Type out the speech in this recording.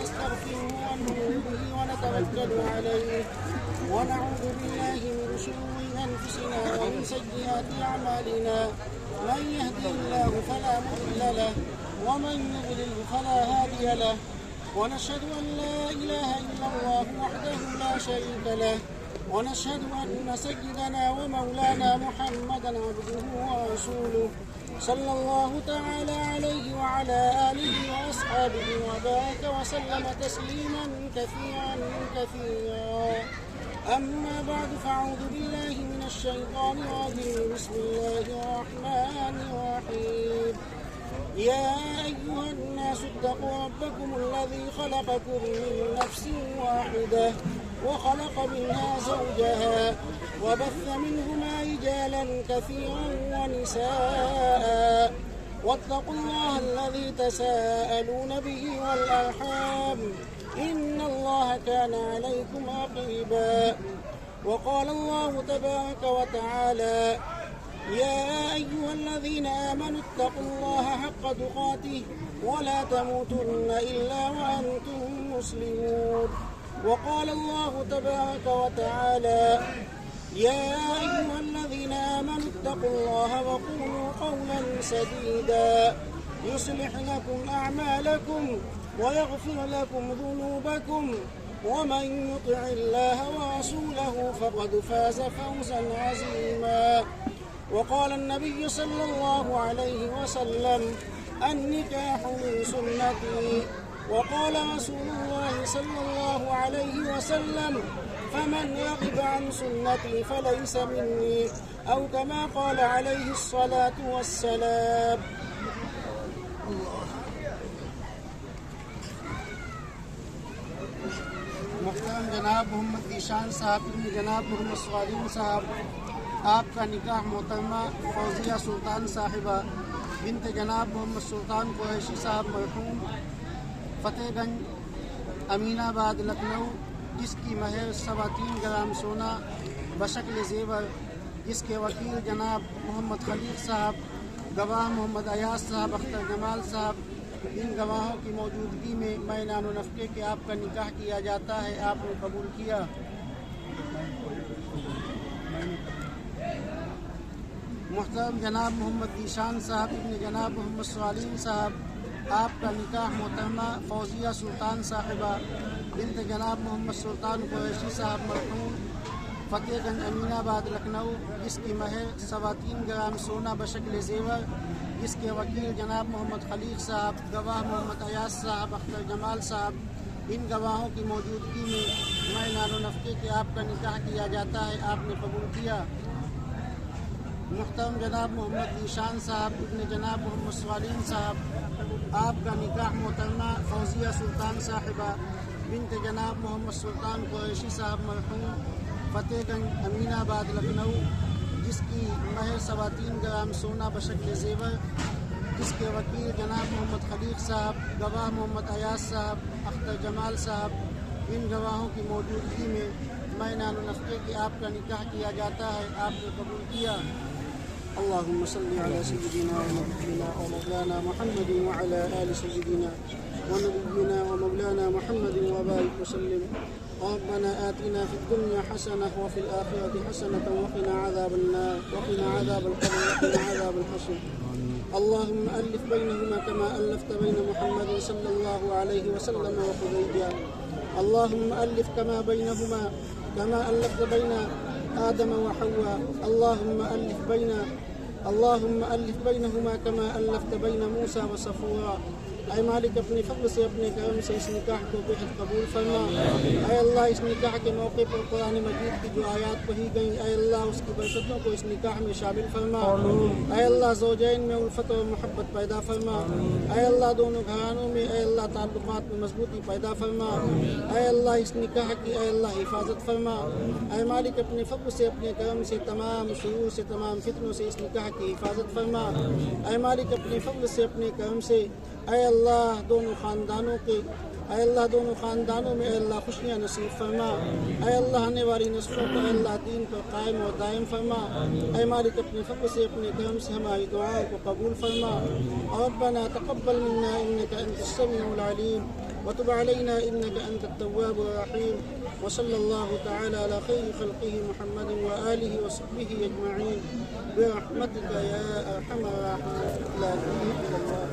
ونستغفره ونؤمن به ونتوكل عليه ونعوذ بالله من شرور أنفسنا ومن سيئات أعمالنا من يهده الله فلا مضل له ومن يضلل فلا هادي له ونشهد أن لا إله إلا الله وحده لا شريك له ونشهد أن سيدنا ومولانا محمدا عبده ورسوله صلى الله تعالى عليه وعلى آله وأصحابه وبارك وسلم تسليما كثيرا أما بعد فأعوذ بالله من الشيطان الرجيم بسم الله الرحمن الرحيم يا أيها الناس اتقوا ربكم الذي خلقكم من نفس واحدة وخلق منها زوجها وبث منهما رجالا كثيرا ونساء واتقوا الله الذي تساءلون به والأرحام إن الله كان عليكم رقيبا وقال الله تبارك وتعالى يا أيها الذين آمنوا اتقوا الله حق تقاته ولا تموتن إلا وأنتم مسلمون وقال الله تبارك وتعالى يا أيها الذين آمنوا اتقوا الله وقولوا قولا سديدا يصلح لكم أعمالكم ويغفر لكم ذنوبكم ومن يطع الله ورسوله فقد فاز فوزا عظيما وقال النبي صلى الله عليه وسلم النكاح من سنتي وقال رسول الله صلى الله عليه وسلم فمن رغب عن سنتي فليس مني أو كما قال عليه الصلاة والسلام. محترم جناب محمد ذیشان صاحب ابن جناب محمد سوالین صاحب، آپ کا نکاح محترمہ فوزیہ سلطان صاحبہ بنت جناب محمد سلطان قریشی صاحب مرحوم فتح گنج امین آباد لکھنؤ، جس کی مہر 3.25 گرام سونا بشکل زیور، جس کے وکیل جناب محمد خلیق صاحب، گواہ محمد ایاز صاحب، اختر جمال صاحب، ان گواہوں کی موجودگی میں مینان و نفقے کے آپ کا نکاح کیا جاتا ہے، آپ نے قبول کیا؟ محترم جناب محمد ذیشان صاحب ابن جناب محمد سوالین صاحب، آپ کا نکاح محترمہ فوزیہ سلطان صاحبہ بنت جناب محمد سلطان قریشی صاحب مرحوم فتح گنج امین آباد لکھنؤ، جس کی مہر 3.25 گرام سونا بشکل زیور، جس کے وکیل جناب محمد خلیق صاحب، گواہ محمد ایاز صاحب، اختر جمال صاحب، ان گواہوں کی موجودگی میں مینان و نفقے کے آپ کا نکاح کیا جاتا ہے، آپ نے قبول کیا؟ محترم جناب محمد ذیشان صاحب ابن جناب محمد سوالین صاحب، آپ کا نکاح محترمہ فوزیہ سلطان صاحبہ بنت جناب محمد سلطان قریشی صاحب مرحوم فتح گنج امین آباد لکھنؤ، جس کی مہر 3.25 گرام سونا بشکل زیور، جس کے وکیل جناب محمد خلیق صاحب، گواہ محمد ایاز صاحب، اختر جمال صاحب، ان گواہوں کی موجودگی میں مینان و نفقے کے آپ کا نکاح کیا جاتا ہے، آپ نے قبول کیا؟ اللهم صل على سيدنا ونبينا ومولانا محمد وعلى آل سيدنا ونبينا ومولانا محمد وبارك وسلم. ربنا آتنا في الدنيا حسنة وفي الآخرة حسنة وقنا عذاب النار وقنا عذاب القبر وقنا عذاب الحشر. اللهم ألف بينهما كما ألفت بين محمد صلى الله عليه وسلم وحديبية. اللهم ألف كما بينهما كما ألفت بين آدم وحواء. اللهم ألف بينهما كما ألفت بين موسى وصفورا. اے مالک اپنے فضل سے اپنے کرم سے اس نکاح کو بہت قبول فرما. اے اللہ اس نکاح کے موقع پر قرآن مجید کی جو آیات پڑھی گئیں، اے اللہ اس کی برکتوں کو اس نکاح میں شامل فرما. اے اللہ زوجین میں الفت و محبت پیدا فرما. اے اللہ دونوں گھرانوں میں اے اللہ تعلقات میں مضبوطی پیدا فرما. اے اللہ اس نکاح کی اے اللہ حفاظت فرما. اے مالک اپنے فضل سے اپنے کرم سے تمام شرور سے تمام فتنوں سے اس نکاح کی حفاظت فرما. اے مالک اپنے فضل سے اپنے کرم سے اے اللہ دونوں خاندانوں کے اے اللہ دونوں خاندانوں میں اے اللہ خوشیاں نصیب فرما، اے اللہ آنے والی نسلوں کو اے اللہ دین پر قائم و دائم فرما، اے مالک اپنے فضل سے اپنے کرم سے ہماری دعاؤں کو قبول فرما۔ ربنا تقبل منا انك انت السميع العليم وتب علينا انك انت التواب الرحيم، وصلى الله تعالى على خير خلقه محمد وآله وصحبه اجمعين برحمتك يا ارحم الراحمين لا اله الا الله۔